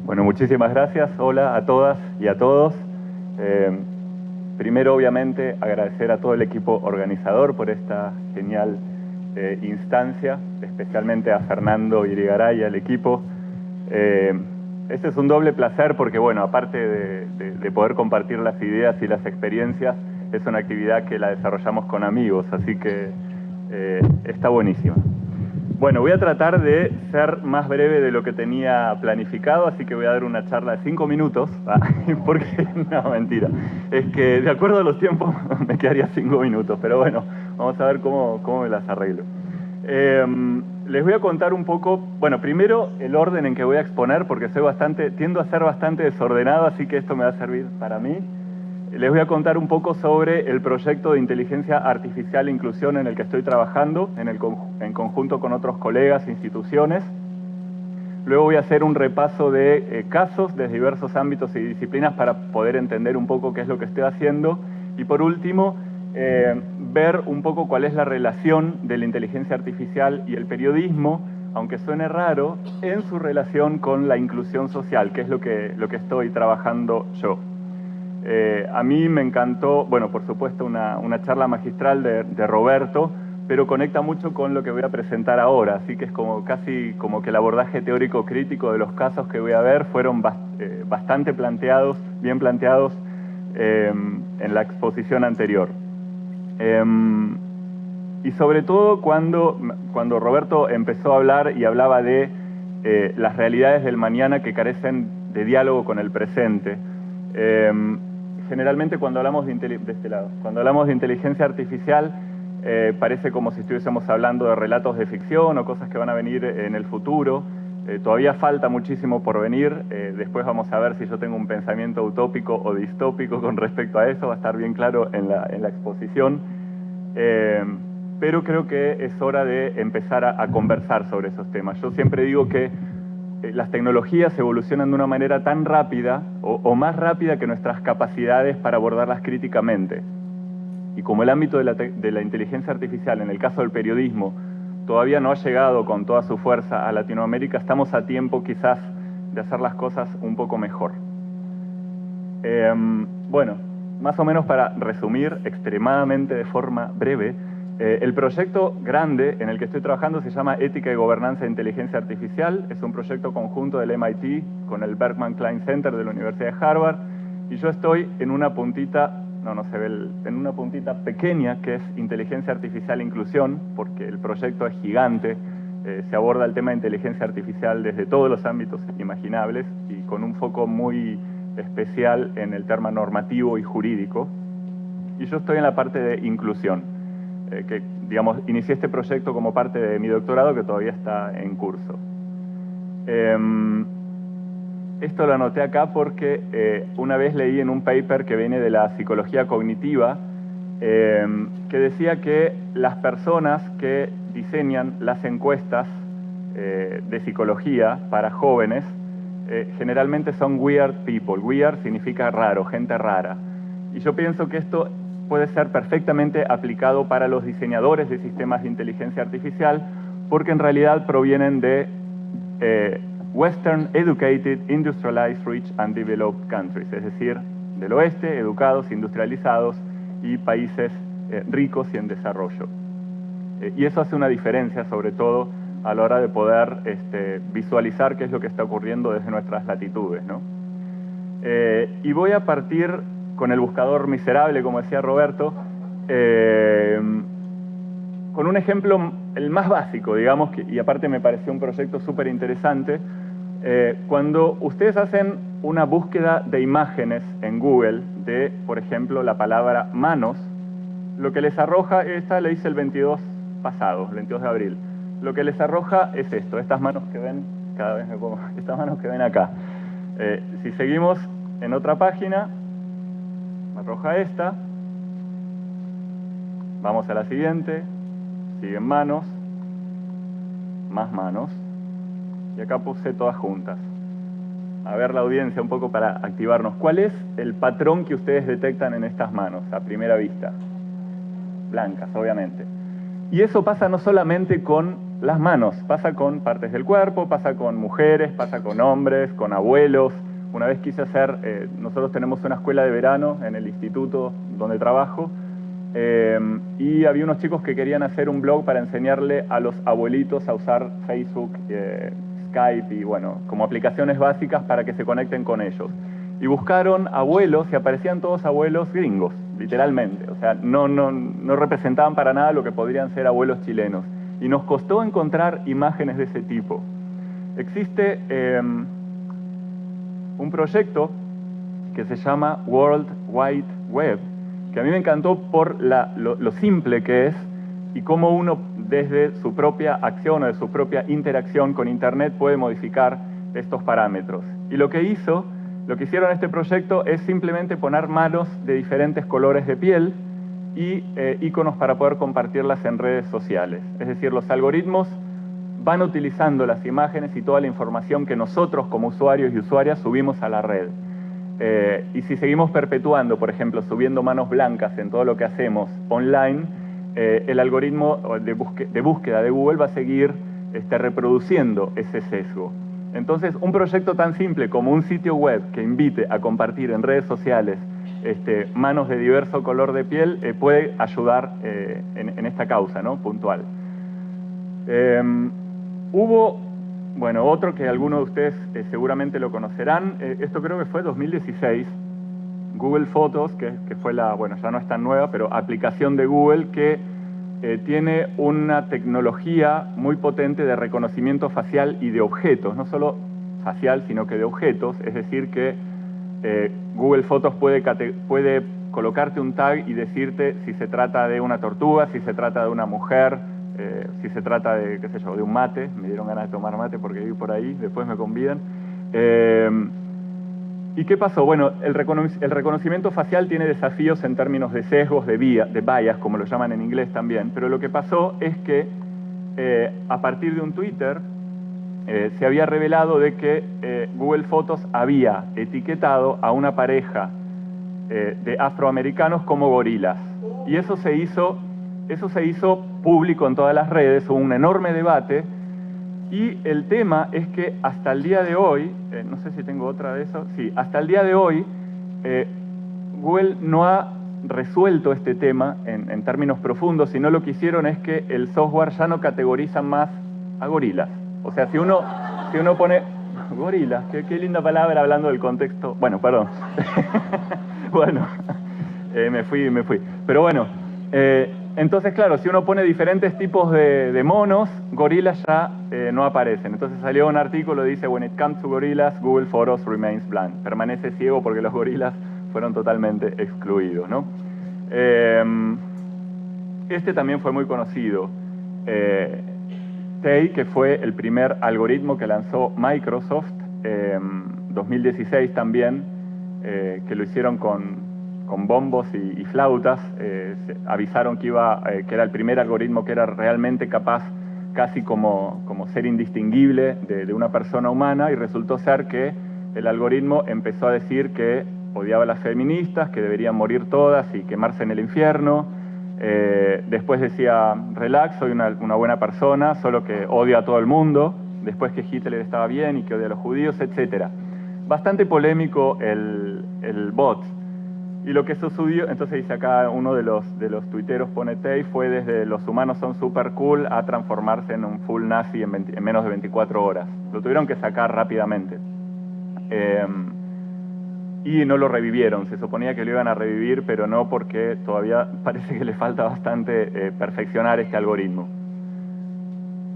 Bueno, muchísimas gracias. Hola a todas y a todos. Primero, obviamente, agradecer a todo el equipo organizador por esta genial instancia, especialmente a Fernando Irigaray y al equipo. Este es un doble placer porque, bueno, aparte de poder compartir las ideas y las experiencias, es una actividad que la desarrollamos con amigos, así que está buenísima. Bueno, voy a tratar de ser más breve de lo que tenía planificado, así que voy a dar una charla de 5 minutos. Porque, no, mentira. Es que de acuerdo a los tiempos me quedaría 5 minutos, pero bueno, vamos a ver cómo me las arreglo. Les voy a contar un poco, bueno, primero el orden en que voy a exponer, porque tiendo a ser bastante desordenado, así que esto me va a servir para mí. Les voy a contar un poco sobre el proyecto de inteligencia artificial e inclusión en el que estoy trabajando, en conjunto con otros colegas e instituciones. Luego voy a hacer un repaso de casos de diversos ámbitos y disciplinas para poder entender un poco qué es lo que estoy haciendo. Y por último, ver un poco cuál es la relación de la inteligencia artificial y el periodismo, aunque suene raro, en su relación con la inclusión social, que es lo que estoy trabajando yo. A mí me encantó, bueno, por supuesto, una charla magistral de Roberto, pero conecta mucho con lo que voy a presentar ahora, así que es casi como que el abordaje teórico crítico de los casos que voy a ver fueron bastante bien planteados en la exposición anterior. Y sobre todo cuando Roberto empezó a hablar y hablaba de las realidades del mañana que carecen de diálogo con el presente. Generalmente cuando hablamos de inteligencia artificial parece como si estuviésemos hablando de relatos de ficción o cosas que van a venir en el futuro. Todavía falta muchísimo por venir. Después vamos a ver si yo tengo un pensamiento utópico o distópico con respecto a eso. Va a estar bien claro en la exposición. Pero creo que es hora de empezar a conversar sobre esos temas. Yo siempre digo que las tecnologías evolucionan de una manera tan rápida o más rápida que nuestras capacidades para abordarlas críticamente. Y como el ámbito de la inteligencia artificial, en el caso del periodismo, todavía no ha llegado con toda su fuerza a Latinoamérica, estamos a tiempo quizás de hacer las cosas un poco mejor. Bueno, más o menos para resumir extremadamente de forma breve, el proyecto grande en el que estoy trabajando se llama Ética y Gobernanza de Inteligencia Artificial. Es un proyecto conjunto del MIT con el Berkman Klein Center de la Universidad de Harvard. Y yo estoy en una puntita, no se ve, en una puntita pequeña que es Inteligencia Artificial e Inclusión, porque el proyecto es gigante. Se aborda el tema de inteligencia artificial desde todos los ámbitos imaginables y con un foco muy especial en el tema normativo y jurídico. Y yo estoy en la parte de inclusión. Que, digamos, inicié este proyecto como parte de mi doctorado que todavía está en curso. Esto lo anoté acá porque una vez leí en un paper que viene de la psicología cognitiva que decía que las personas que diseñan las encuestas de psicología para jóvenes generalmente son weird people. Weird significa raro, gente rara. Y yo pienso que esto puede ser perfectamente aplicado para los diseñadores de sistemas de inteligencia artificial, porque en realidad provienen de Western Educated, Industrialized, Rich and Developed Countries, es decir, del oeste, educados, industrializados y países ricos y en desarrollo. Y eso hace una diferencia, sobre todo a la hora de poder visualizar qué es lo que está ocurriendo desde nuestras latitudes, ¿no? Y voy a partir con el buscador miserable, como decía Roberto, con un ejemplo, el más básico, digamos, y aparte me pareció un proyecto súper interesante. Cuando ustedes hacen una búsqueda de imágenes en Google de, por ejemplo, la palabra manos, lo que les arroja, esta le hice el 22 pasado, el 22 de abril, lo que les arroja es esto, estas manos que ven, cada vez me pongo, estas manos que ven acá. Si seguimos en otra página, me arroja esta, vamos a la siguiente, siguen manos, más manos, y acá puse todas juntas. A ver la audiencia un poco para activarnos. ¿Cuál es el patrón que ustedes detectan en estas manos a primera vista? Blancas, obviamente. Y eso pasa no solamente con las manos, pasa con partes del cuerpo, pasa con mujeres, pasa con hombres, con abuelos. Una vez quise hacer, nosotros tenemos una escuela de verano en el instituto donde trabajo, y había unos chicos que querían hacer un blog para enseñarle a los abuelitos a usar Facebook, Skype y bueno, como aplicaciones básicas para que se conecten con ellos. Y buscaron abuelos y aparecían todos abuelos gringos, literalmente. O sea, no representaban para nada lo que podrían ser abuelos chilenos. Y nos costó encontrar imágenes de ese tipo. Existe un proyecto que se llama World Wide Web, que a mí me encantó por lo simple que es y cómo uno desde su propia acción o de su propia interacción con Internet puede modificar estos parámetros. Y lo que hicieron en este proyecto es simplemente poner manos de diferentes colores de piel y iconos para poder compartirlas en redes sociales. Es decir, los algoritmos van utilizando las imágenes y toda la información que nosotros como usuarios y usuarias subimos a la red. Y si seguimos perpetuando, por ejemplo, subiendo manos blancas en todo lo que hacemos online, el algoritmo de búsqueda de Google va a seguir reproduciendo ese sesgo. Entonces, un proyecto tan simple como un sitio web que invite a compartir en redes sociales manos de diverso color de piel puede ayudar en esta causa, ¿no? Puntual. Hubo, bueno, otro que algunos de ustedes seguramente lo conocerán, esto creo que fue 2016, Google Fotos, que fue bueno, ya no es tan nueva, pero aplicación de Google que tiene una tecnología muy potente de reconocimiento facial y de objetos, no solo facial, sino que de objetos, es decir que Google Fotos puede colocarte un tag y decirte si se trata de una tortuga, si se trata de una mujer, si se trata de, qué sé yo, de un mate. Me dieron ganas de tomar mate porque vi por ahí, después me convidan. ¿Y qué pasó? Bueno, el reconocimiento facial tiene desafíos en términos de sesgos, de bias, como lo llaman en inglés también, pero lo que pasó es que a partir de un Twitter se había revelado de que Google Fotos había etiquetado a una pareja de afroamericanos como gorilas. Y eso se hizo público en todas las redes, hubo un enorme debate. Y el tema es que hasta el día de hoy, no sé si tengo otra de eso, sí, hasta el día de hoy Google no ha resuelto este tema en términos profundos, sino lo que hicieron es que el software ya no categoriza más a gorilas. O sea, si uno pone gorila, qué linda palabra hablando del contexto, bueno, perdón, bueno, me fui, pero bueno, entonces, claro, si uno pone diferentes tipos de monos, gorilas ya no aparecen. Entonces salió un artículo que dice, when it comes to gorillas, Google Photos remains blind. Permanece ciego porque los gorilas fueron totalmente excluidos, ¿no? Este también fue muy conocido. TEI, que fue el primer algoritmo que lanzó Microsoft, 2016 también, que lo hicieron con bombos y flautas, avisaron que era el primer algoritmo que era realmente capaz, casi como ser indistinguible de una persona humana, y resultó ser que el algoritmo empezó a decir que odiaba a las feministas, que deberían morir todas y quemarse en el infierno. Después decía, relax, soy una buena persona, solo que odio a todo el mundo, después que Hitler estaba bien y que odia a los judíos, etc. Bastante polémico el bot. Y lo que sucedió, entonces dice acá uno de los tuiteros, pone TEI, fue desde los humanos son super cool a transformarse en un full nazi en menos de 24 horas. Lo tuvieron que sacar rápidamente. Y no lo revivieron, se suponía que lo iban a revivir, pero no, porque todavía parece que le falta bastante perfeccionar este algoritmo.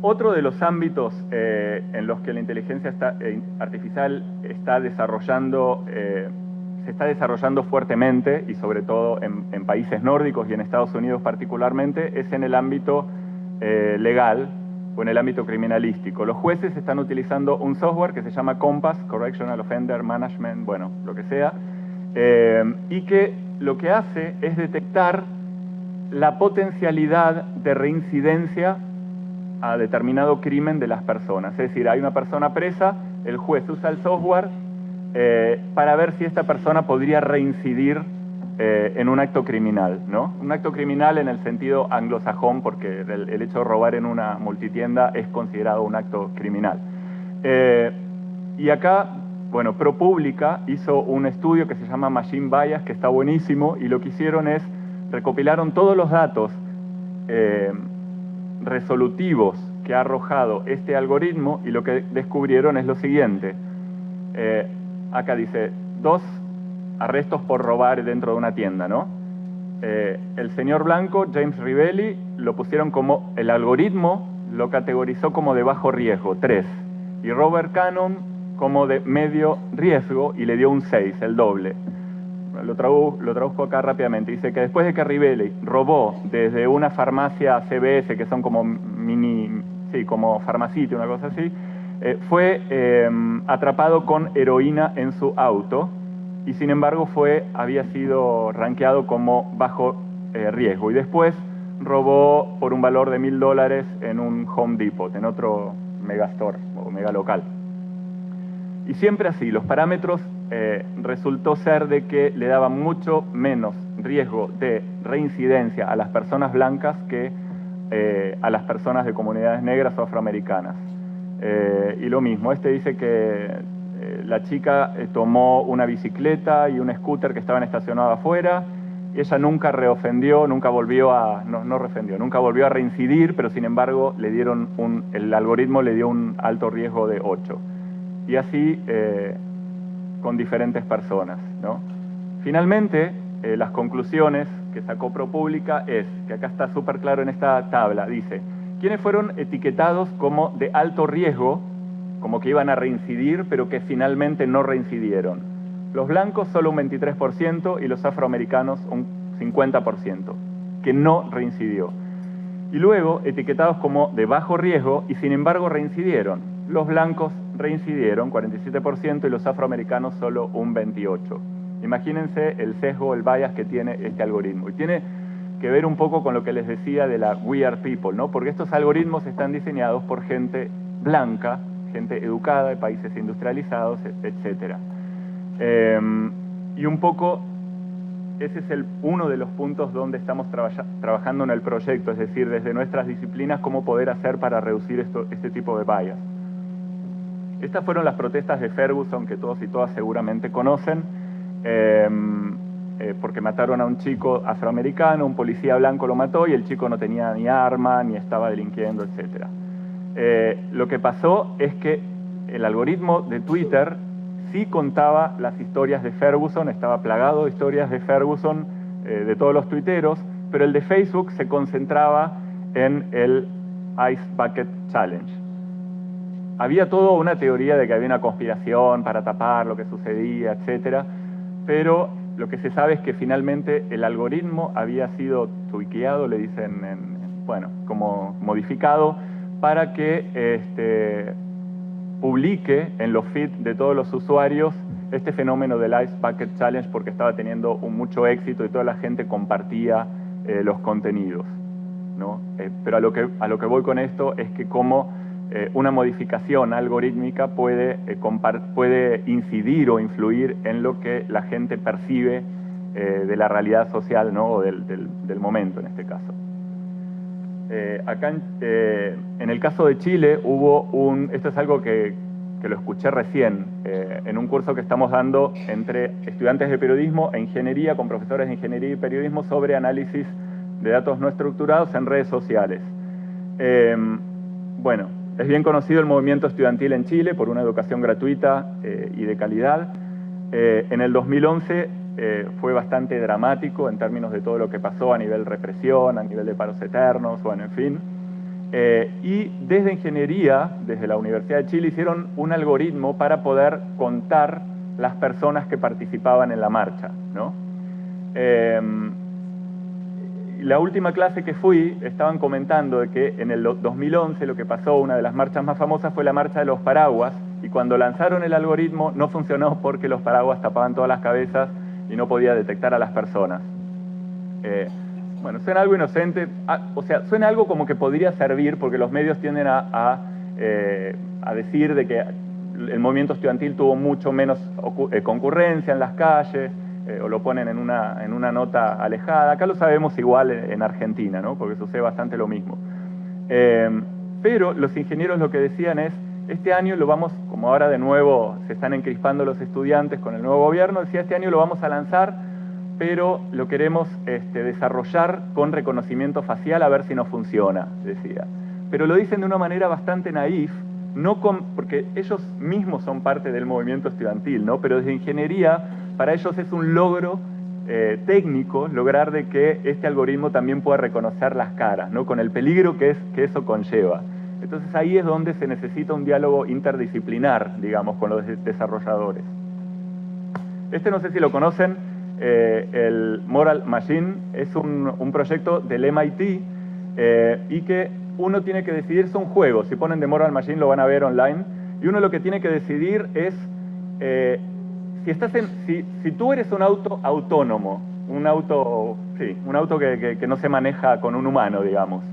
Otro de los ámbitos en los que la inteligencia artificial está desarrollando, se está desarrollando fuertemente, y sobre todo en países nórdicos y en Estados Unidos particularmente, es en el ámbito legal o en el ámbito criminalístico. Los jueces están utilizando un software que se llama Compass, Correctional Offender Management, bueno, lo que sea, y que lo que hace es detectar la potencialidad de reincidencia a determinado crimen de las personas. Es decir, hay una persona presa, el juez usa el software para ver si esta persona podría reincidir en un acto criminal, ¿no? Un acto criminal en el sentido anglosajón, porque el hecho de robar en una multitienda es considerado un acto criminal. Y acá, bueno, ProPublica hizo un estudio que se llama Machine Bias, que está buenísimo, y lo que hicieron es, recopilaron todos los datos resolutivos que ha arrojado este algoritmo, y lo que descubrieron es lo siguiente. Acá dice, 2 arrestos por robar dentro de una tienda, ¿no? El señor blanco, James Rivelli, lo pusieron como, el algoritmo lo categorizó como de bajo riesgo, 3. Y Robert Cannon como de medio riesgo y le dio un 6, el doble. Lo traduzco acá rápidamente. Dice que después de que Rivelli robó desde una farmacia CVS, que son como como Pharmacity, una cosa así, fue atrapado con heroína en su auto, y sin embargo había sido rankeado como bajo riesgo. Y después robó por un valor de $1000 en un Home Depot, en otro megastore o megalocal. Y siempre así, los parámetros resultó ser de que le daban mucho menos riesgo de reincidencia a las personas blancas que a las personas de comunidades negras o afroamericanas. Y lo mismo, dice que la chica tomó una bicicleta y un scooter que estaban estacionados afuera, y ella nunca reofendió, nunca volvió a, nunca volvió a reincidir, pero sin embargo el algoritmo le dio un alto riesgo de 8. Y así con diferentes personas, ¿no? Finalmente, las conclusiones que sacó ProPublica es, que acá está súper claro en esta tabla, dice, ¿quiénes fueron etiquetados como de alto riesgo, como que iban a reincidir, pero que finalmente no reincidieron? Los blancos solo un 23% y los afroamericanos un 50%, que no reincidió. Y luego etiquetados como de bajo riesgo y sin embargo reincidieron. Los blancos reincidieron, 47%, y los afroamericanos solo un 28%. Imagínense el sesgo, el bias que tiene este algoritmo. Y tiene que ver un poco con lo que les decía de la We Are People, ¿no? Porque estos algoritmos están diseñados por gente blanca, gente educada de países industrializados, etc. Y un poco ese es uno de los puntos donde estamos trabajando en el proyecto, es decir, desde nuestras disciplinas, cómo poder hacer para reducir este tipo de bias. Estas fueron las protestas de Ferguson, que todos y todas seguramente conocen, porque mataron a un chico afroamericano, un policía blanco lo mató y el chico no tenía ni arma, ni estaba delinquiendo, etc. Lo que pasó es que el algoritmo de Twitter sí contaba las historias de Ferguson, estaba plagado de historias de Ferguson, de todos los tuiteros, pero el de Facebook se concentraba en el Ice Bucket Challenge. Había toda una teoría de que había una conspiración para tapar lo que sucedía, etc. Pero lo que se sabe es que finalmente el algoritmo había sido tuiqueado, le dicen, como modificado, para que publique en los feeds de todos los usuarios este fenómeno del Ice Bucket Challenge, porque estaba teniendo mucho éxito y toda la gente compartía los contenidos, ¿no? Pero a lo que voy con esto es que como una modificación algorítmica puede incidir o influir en lo que la gente percibe de la realidad social, ¿no? O del momento en este caso. Acá en el caso de Chile hubo esto es algo que lo escuché recién, en un curso que estamos dando entre estudiantes de periodismo e ingeniería, con profesores de ingeniería y periodismo, sobre análisis de datos no estructurados en redes sociales. Bueno, es bien conocido el movimiento estudiantil en Chile por una educación gratuita y de calidad. En el 2011 fue bastante dramático en términos de todo lo que pasó a nivel represión, a nivel de paros eternos, bueno, en fin. Y desde ingeniería, desde la Universidad de Chile, hicieron un algoritmo para poder contar las personas que participaban en la marcha, ¿no? La última clase que fui, estaban comentando de que en el 2011 lo que pasó, una de las marchas más famosas fue la marcha de los paraguas, y cuando lanzaron el algoritmo no funcionó porque los paraguas tapaban todas las cabezas y no podía detectar a las personas. Bueno, suena algo inocente, o sea, suena algo como que podría servir, porque los medios tienden a decir de que el movimiento estudiantil tuvo mucho menos concurrencia en las calles, o lo ponen en una nota alejada. Acá lo sabemos igual en Argentina, ¿no? Porque sucede bastante lo mismo. Pero los ingenieros lo que decían es, este año lo vamos, como ahora de nuevo se están encrispando los estudiantes con el nuevo gobierno, decía, este año lo vamos a lanzar, pero lo queremos desarrollar con reconocimiento facial a ver si nos funciona, decía. Pero lo dicen de una manera bastante naif, porque ellos mismos son parte del movimiento estudiantil, ¿no? Pero desde ingeniería, para ellos es un logro técnico lograr de que este algoritmo también pueda reconocer las caras, ¿no? Con el peligro que eso conlleva. Entonces ahí es donde se necesita un diálogo interdisciplinar, digamos, con los desarrolladores. No sé si lo conocen, el Moral Machine es un proyecto del MIT y que uno tiene que decidir, son juegos, si ponen The Moral Machine lo van a ver online, y uno lo que tiene que decidir es si tú eres un auto autónomo, un auto que no se maneja con un humano, digamos,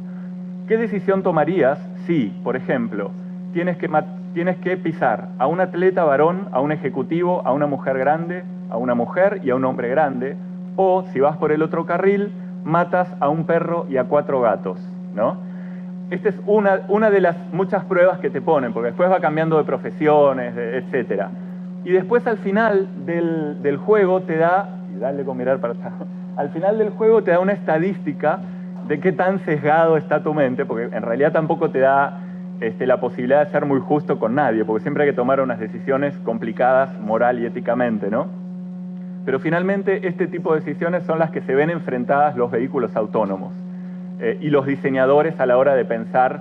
¿qué decisión tomarías si, por ejemplo, tienes que pisar a un atleta varón, a un ejecutivo, a una mujer grande, a una mujer y a un hombre grande, o si vas por el otro carril, matas a un perro y a 4 gatos, ¿no? Esta es una de las muchas pruebas que te ponen, porque después va cambiando de profesiones, etc. Y después al final del juego te da, y dale con mirar para atrás, al final del juego te da una estadística de qué tan sesgado está tu mente, porque en realidad tampoco te da la posibilidad de ser muy justo con nadie, porque siempre hay que tomar unas decisiones complicadas moral y éticamente, ¿no? Pero finalmente este tipo de decisiones son las que se ven enfrentadas los vehículos autónomos y los diseñadores a la hora de pensar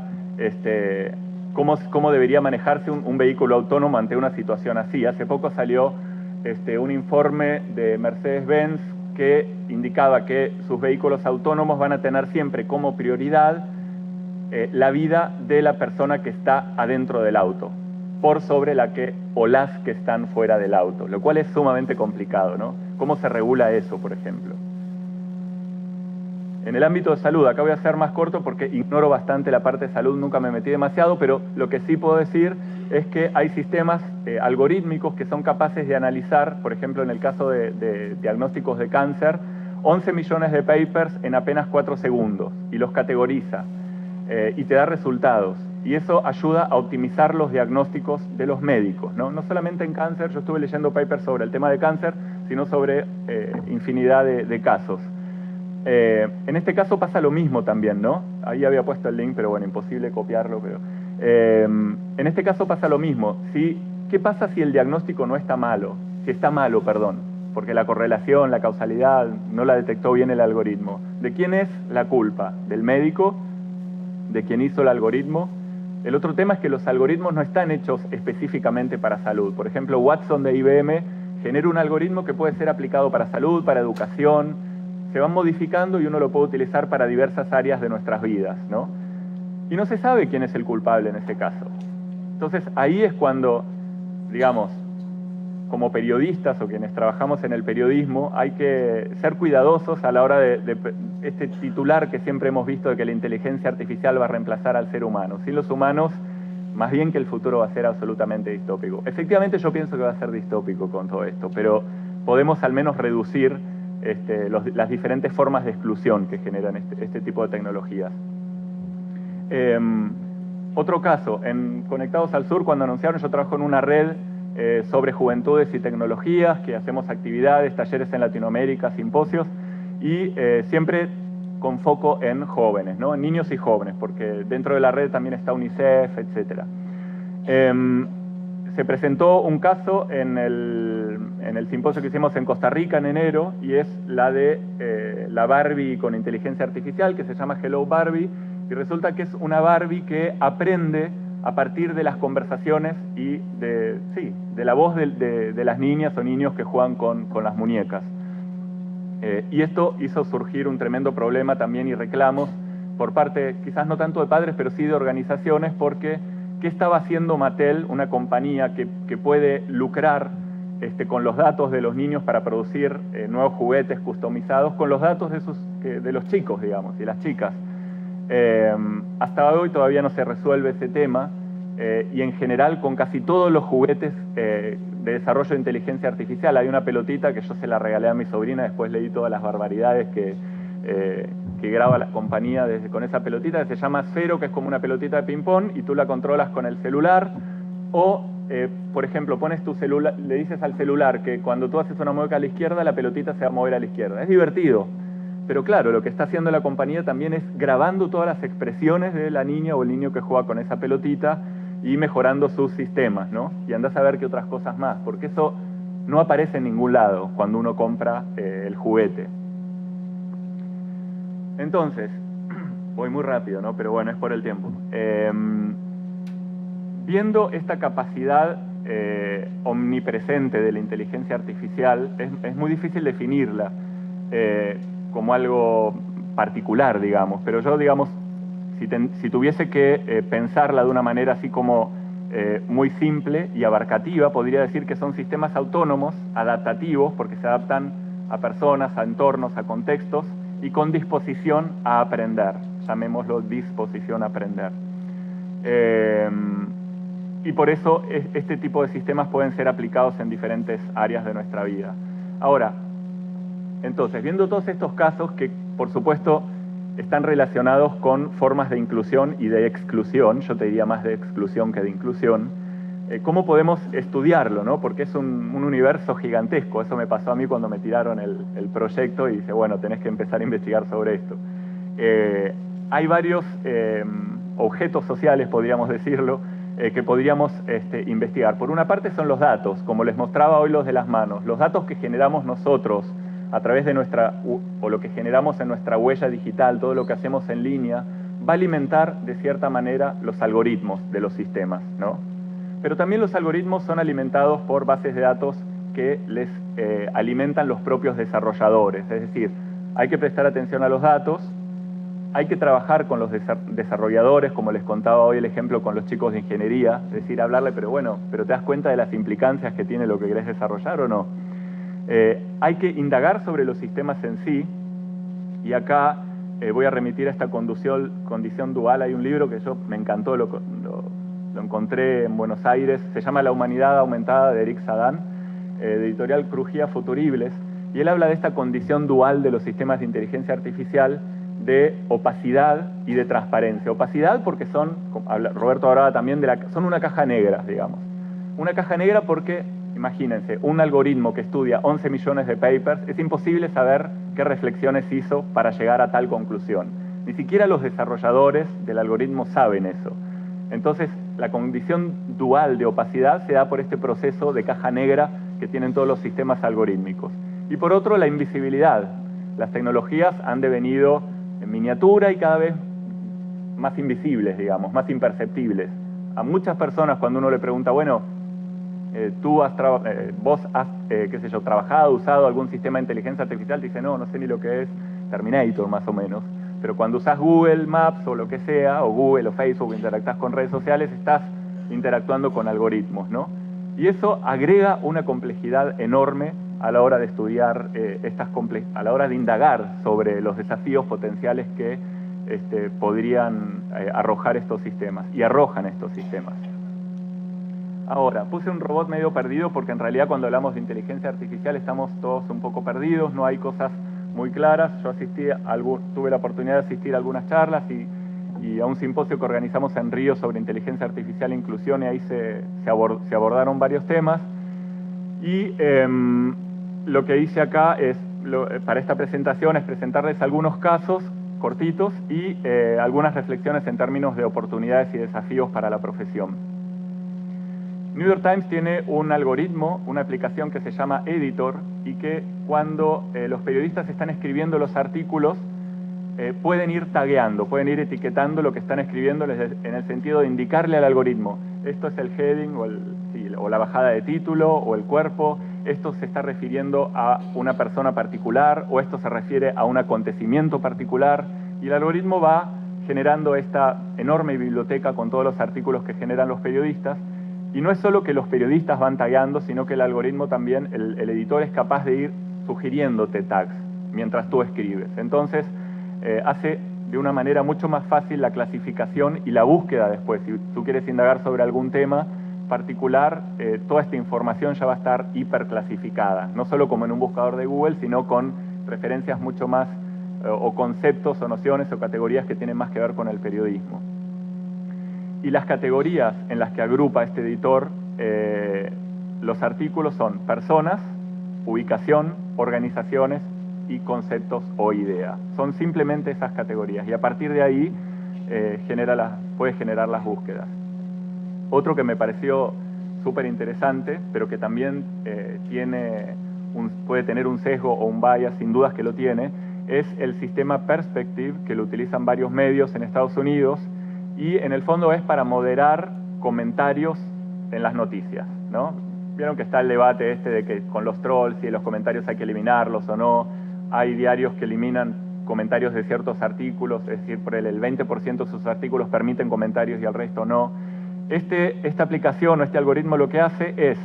cómo debería manejarse un vehículo autónomo ante una situación así. Hace poco salió un informe de Mercedes-Benz que indicaba que sus vehículos autónomos van a tener siempre como prioridad la vida de la persona que está adentro del auto, por sobre las que están fuera del auto, lo cual es sumamente complicado, ¿no? ¿Cómo se regula eso, por ejemplo? En el ámbito de salud, acá voy a ser más corto porque ignoro bastante la parte de salud, nunca me metí demasiado, pero lo que sí puedo decir es que hay sistemas algorítmicos que son capaces de analizar, por ejemplo, en el caso de diagnósticos de cáncer, 11 millones de papers en apenas 4 segundos, y los categoriza, y te da resultados. Y eso ayuda a optimizar los diagnósticos de los médicos, ¿no? No solamente en cáncer, yo estuve leyendo papers sobre el tema de cáncer, sino sobre infinidad de casos. En este caso pasa lo mismo también, ¿no? Ahí había puesto el link, pero bueno, imposible copiarlo, pero... en este caso pasa lo mismo. ¿Qué pasa si el diagnóstico no está malo? Si está malo, perdón, porque la correlación, la causalidad, no la detectó bien el algoritmo. ¿De quién es la culpa? ¿Del médico? ¿De quien hizo el algoritmo? El otro tema es que los algoritmos no están hechos específicamente para salud. Por ejemplo, Watson de IBM genera un algoritmo que puede ser aplicado para salud, para educación, se van modificando y uno lo puede utilizar para diversas áreas de nuestras vidas, ¿no? Y no se sabe quién es el culpable en ese caso. Entonces ahí es cuando, digamos, como periodistas o quienes trabajamos en el periodismo, hay que ser cuidadosos a la hora de este titular que siempre hemos visto de que la inteligencia artificial va a reemplazar al ser humano. Sin los humanos, más bien que el futuro va a ser absolutamente distópico. Efectivamente yo pienso que va a ser distópico con todo esto, pero podemos al menos reducir las diferentes formas de exclusión que generan este tipo de tecnologías. Otro caso, en Conectados al Sur, cuando anunciaron, yo trabajo en una red sobre juventudes y tecnologías, que hacemos actividades, talleres en Latinoamérica, simposios, y siempre con foco en jóvenes, ¿no? En niños y jóvenes, porque dentro de la red también está UNICEF, etc. Se presentó un caso en el simposio que hicimos en Costa Rica en enero, y es la de la Barbie con inteligencia artificial, que se llama Hello Barbie, y resulta que es una Barbie que aprende a partir de las conversaciones y de la voz de las niñas o niños que juegan con las muñecas. Y esto hizo surgir un tremendo problema también y reclamos por parte, quizás no tanto de padres, pero sí de organizaciones, porque ¿qué estaba haciendo Mattel, una compañía que puede lucrar con los datos de los niños para producir nuevos juguetes customizados, con los datos de los chicos, digamos, y las chicas? Hasta hoy todavía no se resuelve ese tema, y en general con casi todos los juguetes de desarrollo de inteligencia artificial. Hay una pelotita que yo se la regalé a mi sobrina, después leí todas las barbaridades que graba la compañía con esa pelotita, que se llama Sphero, que es como una pelotita de ping-pong, y tú la controlas con el celular, o, por ejemplo, pones tu celular, le dices al celular que cuando tú haces una mueca a la izquierda, la pelotita se va a mover a la izquierda. Es divertido, pero claro, lo que está haciendo la compañía también es grabando todas las expresiones de la niña o el niño que juega con esa pelotita y mejorando sus sistemas, ¿no? Y andás a ver qué otras cosas más, porque eso no aparece en ningún lado cuando uno compra el juguete. Entonces, voy muy rápido, ¿no? Pero bueno, es por el tiempo. Viendo esta capacidad omnipresente de la inteligencia artificial, es muy difícil definirla como algo particular, digamos. Pero yo, digamos, si tuviese que pensarla de una manera así como muy simple y abarcativa, podría decir que son sistemas autónomos, adaptativos, porque se adaptan a personas, a entornos, a contextos, y con disposición a aprender, llamémoslo disposición a aprender. Y por eso este tipo de sistemas pueden ser aplicados en diferentes áreas de nuestra vida. Ahora, entonces, viendo todos estos casos que, por supuesto, están relacionados con formas de inclusión y de exclusión, yo te diría más de exclusión que de inclusión, ¿cómo podemos estudiarlo, ¿no? Porque es un universo gigantesco. Eso me pasó a mí cuando me tiraron el proyecto y dice, bueno, tenés que empezar a investigar sobre esto. Hay varios objetos sociales, podríamos decirlo, que podríamos investigar. Por una parte son los datos, como les mostraba hoy los de las manos. Los datos que generamos nosotros a través de o lo que generamos en nuestra huella digital, todo lo que hacemos en línea, va a alimentar de cierta manera los algoritmos de los sistemas, ¿no? Pero también los algoritmos son alimentados por bases de datos que les alimentan los propios desarrolladores. Es decir, hay que prestar atención a los datos, hay que trabajar con los desarrolladores, como les contaba hoy el ejemplo con los chicos de ingeniería, es decir, hablarle, pero bueno, ¿pero te das cuenta de las implicancias que tiene lo que querés desarrollar o no? Hay que indagar sobre los sistemas en sí, y acá voy a remitir a esta condición dual. Hay un libro que yo me encantó, lo encontré en Buenos Aires, se llama La humanidad aumentada, de Eric Sadan, de editorial Crujía Futuribles, y él habla de esta condición dual de los sistemas de inteligencia artificial, de opacidad y de transparencia. Opacidad porque Roberto hablaba también son una caja negra, digamos. Una caja negra porque, imagínense, un algoritmo que estudia 11 millones de papers, es imposible saber qué reflexiones hizo para llegar a tal conclusión. Ni siquiera los desarrolladores del algoritmo saben eso. Entonces, la condición dual de opacidad se da por este proceso de caja negra que tienen todos los sistemas algorítmicos. Y por otro, la invisibilidad. Las tecnologías han devenido en miniatura y cada vez más invisibles, digamos, más imperceptibles. A muchas personas, cuando uno le pregunta, bueno, vos has, qué sé yo, trabajado, usado algún sistema de inteligencia artificial, te dice, no sé ni lo que es Terminator, más o menos. Pero cuando usás Google Maps o lo que sea, o Google o Facebook, interactúas con redes sociales, estás interactuando con algoritmos, ¿no? Y eso agrega una complejidad enorme a la hora de estudiar, a la hora de indagar sobre los desafíos potenciales que podrían arrojar estos sistemas, y arrojan estos sistemas. Ahora, puse un robot medio perdido porque en realidad cuando hablamos de inteligencia artificial estamos todos un poco perdidos, no hay cosas muy claras. Yo tuve la oportunidad de asistir a algunas charlas y a un simposio que organizamos en Río sobre inteligencia artificial e inclusión, y ahí se abordaron varios temas. Y lo que hice acá para esta presentación es presentarles algunos casos cortitos y algunas reflexiones en términos de oportunidades y desafíos para la profesión. New York Times tiene un algoritmo, una aplicación que se llama Editor, y que cuando los periodistas están escribiendo los artículos pueden ir tagueando, pueden ir etiquetando lo que están escribiendo en el sentido de indicarle al algoritmo, esto es el heading o la bajada de título o el cuerpo, esto se está refiriendo a una persona particular o esto se refiere a un acontecimiento particular, y el algoritmo va generando esta enorme biblioteca con todos los artículos que generan los periodistas. Y no es solo que los periodistas van tagueando, sino que el algoritmo también, el editor es capaz de ir sugiriéndote tags mientras tú escribes. Entonces, hace de una manera mucho más fácil la clasificación y la búsqueda después. Si tú quieres indagar sobre algún tema, particular, toda esta información ya va a estar hiperclasificada, no solo como en un buscador de Google, sino con referencias mucho más, o conceptos, o nociones, o categorías que tienen más que ver con el periodismo. Y las categorías en las que agrupa este editor los artículos son personas, ubicación, organizaciones y conceptos o ideas. Son simplemente esas categorías y a partir de ahí puede generar las búsquedas. Otro que me pareció súper interesante, pero que también puede tener un sesgo o un bias, sin dudas que lo tiene, es el sistema Perspective, que lo utilizan varios medios en Estados Unidos, y en el fondo es para moderar comentarios en las noticias, ¿no? Vieron que está el debate este de que con los trolls, si los comentarios hay que eliminarlos o no. Hay diarios que eliminan comentarios de ciertos artículos, es decir, por el 20% de sus artículos permiten comentarios y el resto no. Esta aplicación o este algoritmo lo que hace es,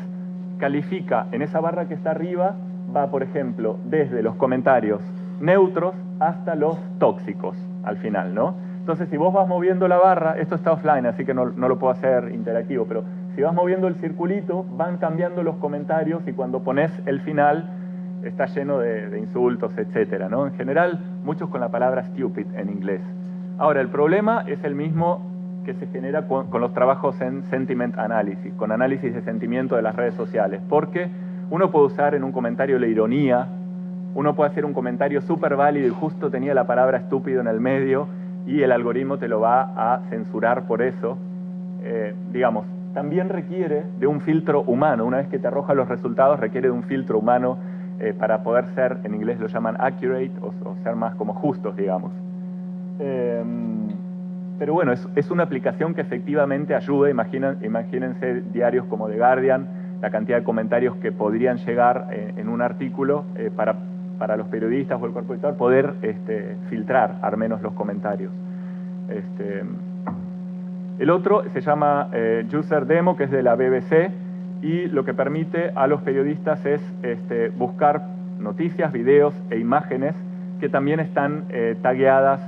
califica en esa barra que está arriba, va, por ejemplo, desde los comentarios neutros hasta los tóxicos, al final, ¿no? Entonces, si vos vas moviendo la barra, esto está offline, así que no lo puedo hacer interactivo, pero si vas moviendo el circulito, van cambiando los comentarios y cuando pones el final, está lleno de insultos, etcétera, ¿no? En general, muchos con la palabra stupid en inglés. Ahora, el problema es el mismo que se genera con los trabajos en sentiment analysis, con análisis de sentimiento de las redes sociales, porque uno puede usar en un comentario la ironía, uno puede hacer un comentario súper válido y justo tenía la palabra estúpido en el medio y el algoritmo te lo va a censurar por eso. Digamos, también requiere de un filtro humano. Una vez que te arroja los resultados, requiere de un filtro humano para poder ser, en inglés lo llaman accurate, o ser más como justos, digamos. Pero bueno, es una aplicación que efectivamente ayuda. Imagínense diarios como The Guardian, la cantidad de comentarios que podrían llegar en un artículo para los periodistas o el cuerpo editor poder filtrar al menos los comentarios. El otro se llama User Demo, que es de la BBC, y lo que permite a los periodistas es buscar noticias, videos e imágenes que también están tagueadas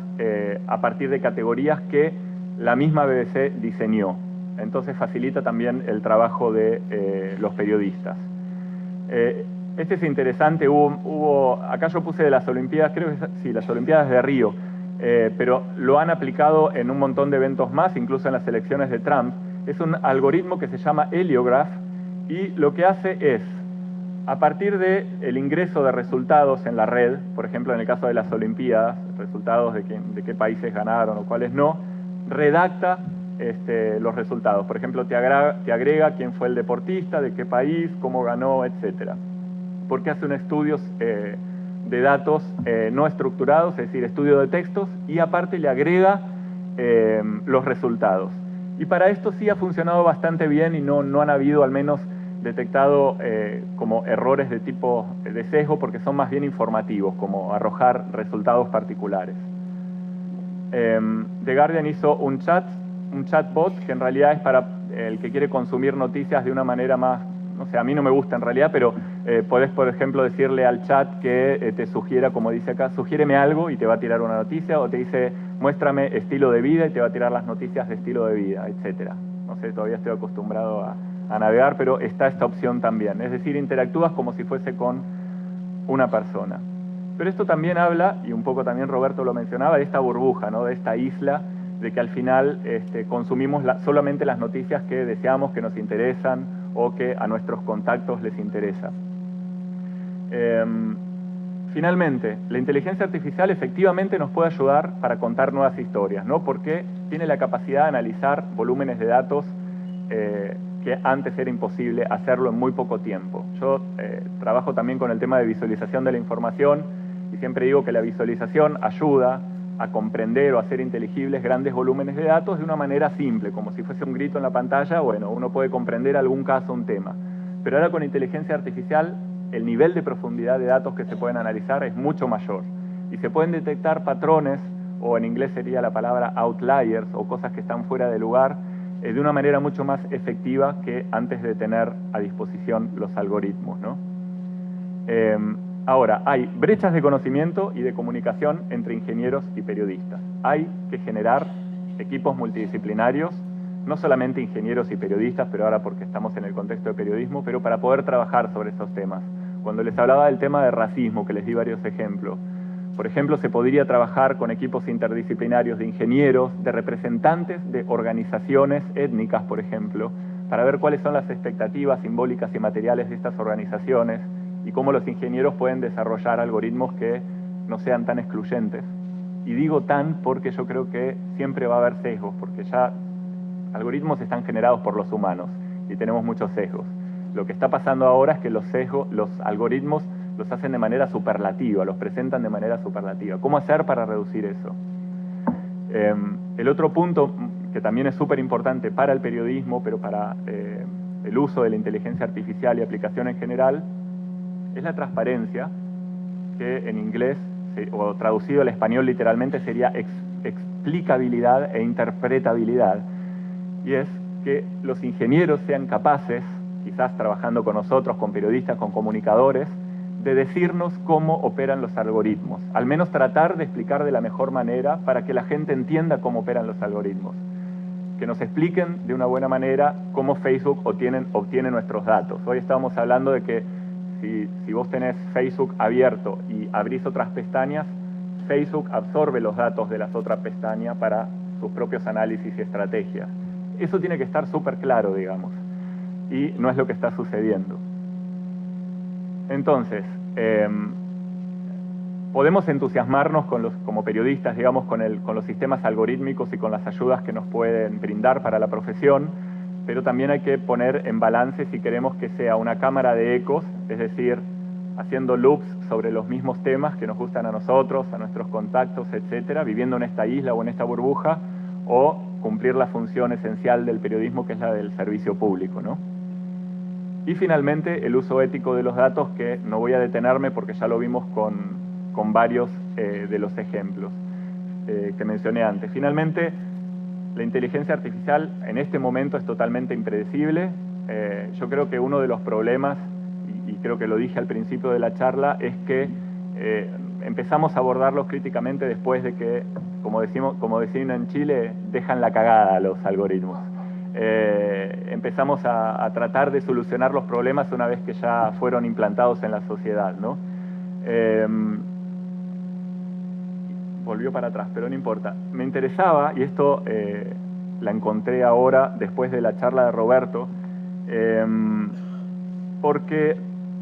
a partir de categorías que la misma BBC diseñó. Entonces facilita también el trabajo de los periodistas. Este es interesante, acá yo puse de las Olimpiadas, creo que sí, las Olimpiadas de Río, pero lo han aplicado en un montón de eventos más, incluso en las elecciones de Trump. Es un algoritmo que se llama Heliograph y lo que hace es, a partir del ingreso de resultados en la red, por ejemplo en el caso de las Olimpiadas, resultados de qué países ganaron o cuáles no, redacta los resultados. Por ejemplo, te agrega quién fue el deportista, de qué país, cómo ganó, etcétera. Porque hace un estudio de datos no estructurados, es decir, estudio de textos, y aparte le agrega los resultados. Y para esto sí ha funcionado bastante bien y no han habido al menos detectado como errores de tipo de sesgo, porque son más bien informativos, como arrojar resultados particulares. The Guardian hizo un chatbot que en realidad es para el que quiere consumir noticias de una manera más, no sé, a mí no me gusta en realidad, pero podés, por ejemplo, decirle al chat que te sugiera, como dice acá, sugiéreme algo y te va a tirar una noticia, o te dice, muéstrame estilo de vida y te va a tirar las noticias de estilo de vida, etcétera. No sé, todavía estoy acostumbrado a navegar, pero está esta opción también. Es decir, interactúas como si fuese con una persona. Pero esto también habla, y un poco también Roberto lo mencionaba, de esta burbuja, ¿no? De esta isla, de que al final consumimos solamente las noticias que deseamos, que nos interesan o que a nuestros contactos les interesa. Finalmente, la inteligencia artificial efectivamente nos puede ayudar para contar nuevas historias, ¿no? Porque tiene la capacidad de analizar volúmenes de datos que antes era imposible hacerlo en muy poco tiempo. Yo trabajo también con el tema de visualización de la información y siempre digo que la visualización ayuda a comprender o a hacer inteligibles grandes volúmenes de datos de una manera simple, como si fuese un grito en la pantalla. Bueno, uno puede comprender algún caso, un tema. Pero ahora con inteligencia artificial el nivel de profundidad de datos que se pueden analizar es mucho mayor y se pueden detectar patrones, o en inglés sería la palabra outliers, o cosas que están fuera de lugar, de una manera mucho más efectiva que antes de tener a disposición los algoritmos, ¿no? Ahora, hay brechas de conocimiento y de comunicación entre ingenieros y periodistas. Hay que generar equipos multidisciplinarios no solamente ingenieros y periodistas, pero ahora porque estamos en el contexto de periodismo, pero para poder trabajar sobre esos temas. Cuando les hablaba del tema de racismo, que les di varios ejemplos, por ejemplo, se podría trabajar con equipos interdisciplinarios de ingenieros, de representantes de organizaciones étnicas, por ejemplo, para ver cuáles son las expectativas simbólicas y materiales de estas organizaciones y cómo los ingenieros pueden desarrollar algoritmos que no sean tan excluyentes. Y digo tan porque yo creo que siempre va a haber sesgos, porque ya algoritmos están generados por los humanos y tenemos muchos sesgos. Lo que está pasando ahora es que los algoritmos los hacen de manera superlativa, los presentan de manera superlativa. ¿Cómo hacer para reducir eso? El otro punto que también es súper importante para el periodismo, pero para el uso de la inteligencia artificial y aplicación en general, es la transparencia, que en inglés, o traducido al español literalmente, sería explicabilidad e interpretabilidad. Y es que los ingenieros sean capaces, quizás trabajando con nosotros, con periodistas, con comunicadores, de decirnos cómo operan los algoritmos. Al menos tratar de explicar de la mejor manera para que la gente entienda cómo operan los algoritmos. Que nos expliquen de una buena manera cómo Facebook obtiene nuestros datos. Hoy estábamos hablando de que si vos tenés Facebook abierto y abrís otras pestañas, Facebook absorbe los datos de las otras pestañas para sus propios análisis y estrategias. Eso tiene que estar súper claro, digamos, y no es lo que está sucediendo. Entonces, podemos entusiasmarnos como periodistas, digamos, con los sistemas algorítmicos y con las ayudas que nos pueden brindar para la profesión, pero también hay que poner en balance si queremos que sea una cámara de ecos, es decir, haciendo loops sobre los mismos temas que nos gustan a nosotros, a nuestros contactos, etcétera, viviendo en esta isla o en esta burbuja, o cumplir la función esencial del periodismo, que es la del servicio público, ¿no? Y finalmente, el uso ético de los datos, que no voy a detenerme porque ya lo vimos con varios de los ejemplos que mencioné antes. Finalmente, la inteligencia artificial en este momento es totalmente impredecible. Yo creo que uno de los problemas, y creo que lo dije al principio de la charla, es que empezamos a abordarlos críticamente después de que, como decimos en Chile, dejan la cagada los algoritmos. Empezamos a tratar de solucionar los problemas una vez que ya fueron implantados en la sociedad, ¿no? Volvió para atrás, pero no importa. Me interesaba, y esto la encontré ahora después de la charla de Roberto, porque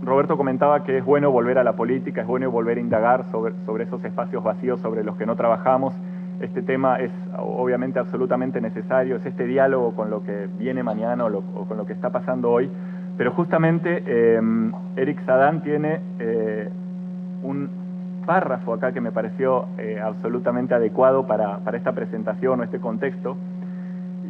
Roberto comentaba que es bueno volver a la política, es bueno volver a indagar sobre esos espacios vacíos sobre los que no trabajamos. Este tema es obviamente absolutamente necesario, es este diálogo con lo que viene mañana o con lo que está pasando hoy, pero justamente Eric Sadán tiene un párrafo acá que me pareció absolutamente adecuado para esta presentación o este contexto,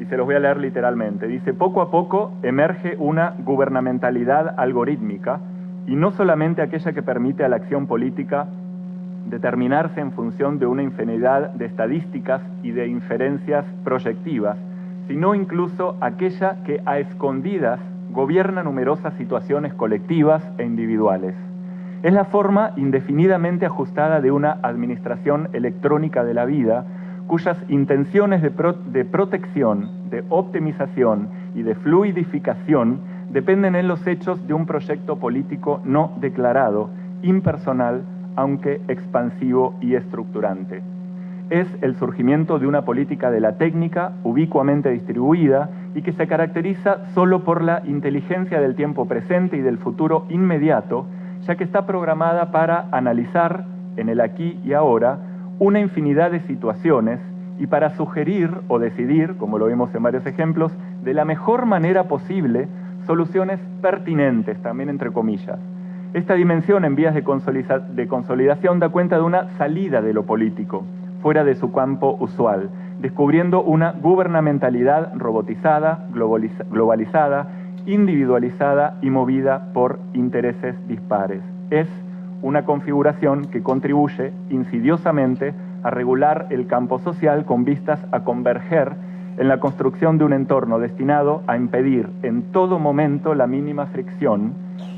y se los voy a leer literalmente. Dice: poco a poco emerge una gubernamentalidad algorítmica, y no solamente aquella que permite a la acción política determinarse en función de una infinidad de estadísticas y de inferencias proyectivas, sino incluso aquella que a escondidas gobierna numerosas situaciones colectivas e individuales. Es la forma indefinidamente ajustada de una administración electrónica de la vida, cuyas intenciones de protección, de optimización y de fluidificación dependen en los hechos de un proyecto político no declarado, impersonal, aunque expansivo y estructurante. Es el surgimiento de una política de la técnica ubicuamente distribuida y que se caracteriza solo por la inteligencia del tiempo presente y del futuro inmediato, ya que está programada para analizar, en el aquí y ahora, una infinidad de situaciones y para sugerir o decidir, como lo vimos en varios ejemplos, de la mejor manera posible, soluciones pertinentes, también entre comillas. Esta dimensión en vías de consolidación da cuenta de una salida de lo político, fuera de su campo usual, descubriendo una gubernamentalidad robotizada, globalizada, individualizada y movida por intereses dispares. Es una configuración que contribuye insidiosamente a regular el campo social con vistas a converger en la construcción de un entorno destinado a impedir en todo momento la mínima fricción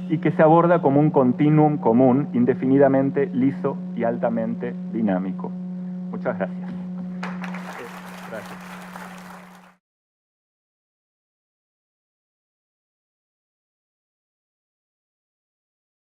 y que se aborda como un continuum común, indefinidamente liso y altamente dinámico. Muchas gracias. Gracias.